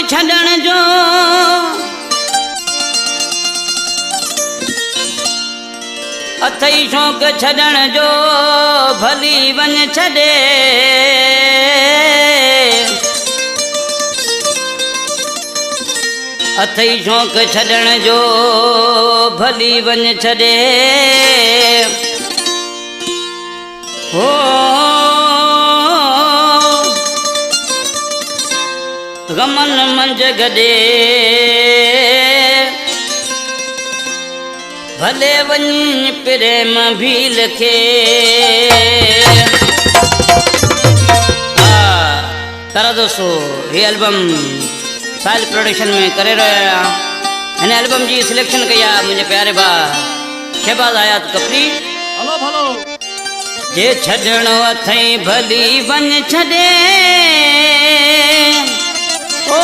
छड़न जो अथई शौक़ छड़न जो भली वन छड़े अथई शौक़ छड़न जो भली वन छड़े हो गमन मंज गडे भले वन प्रेम भी लिखे तारा दोस्तों ये एल्बम साल प्रोडक्शन में करे रहा इन एल्बम जी सिलेक्शन किया मुझे प्यारे बा शहबाज आयात कपरी हेलो हेलो जे छड़नो अथई भली वन छड़े ओ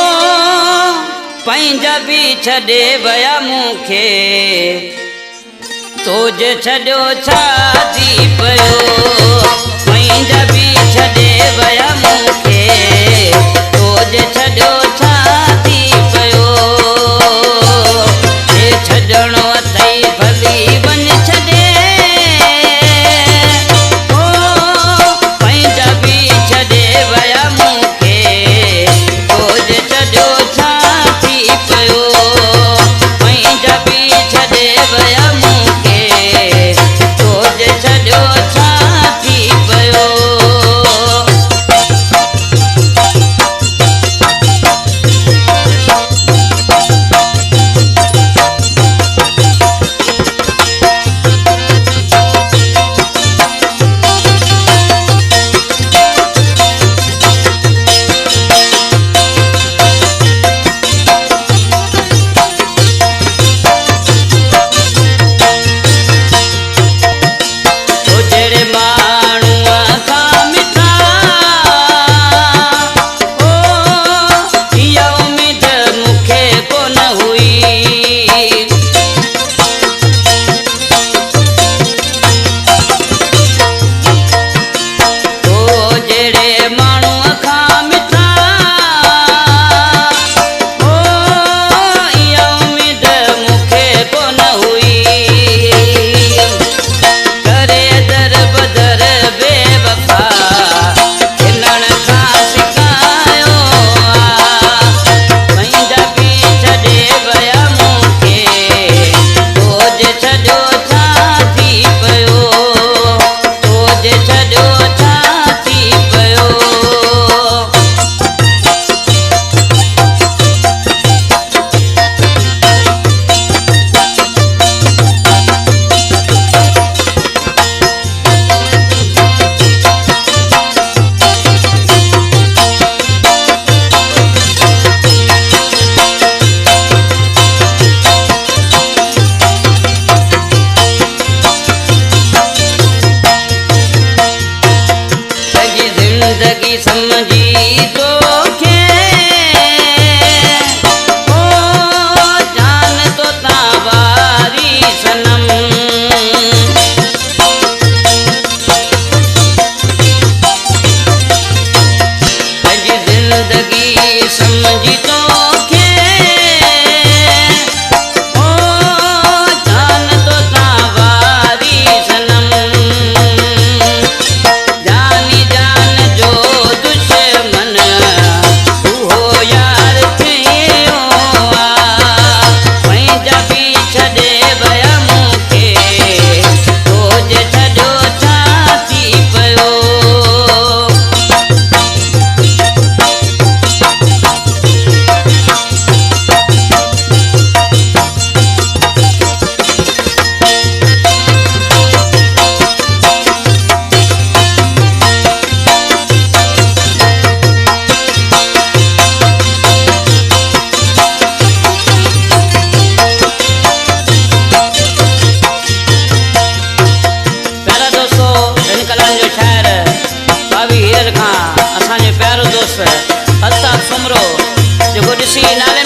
पंहिंजा भी छड़े वया मूंखे तो जे छड़ो छा थी पयो पंहिंजा भी छड़े वया मूंखे तो जे छड़ो छा थी पयो जे छड़नो अथई भली वन छड़े ओ पंहिंजा भी छड़े वया मूंखे तो जे छड़ो छा थी पयो पंहिंजा भी छड़े वया मूंखे तो जे छड़ो छा थी पयो जिंदगी समझी तोखे ओ जान तो तावारी सनम सजी जिंदगी समझी तोखे ओ जान तो तावारी सनम जानी जान जो दुश्मन तू हो यार थियो पंहिंजा भी छड़े वया मूंखे तो जे छड़ो छा थी पयो असांजो प्यारो दोस्त अल्ताफ़ सुमरो जेको ॾिसी नाले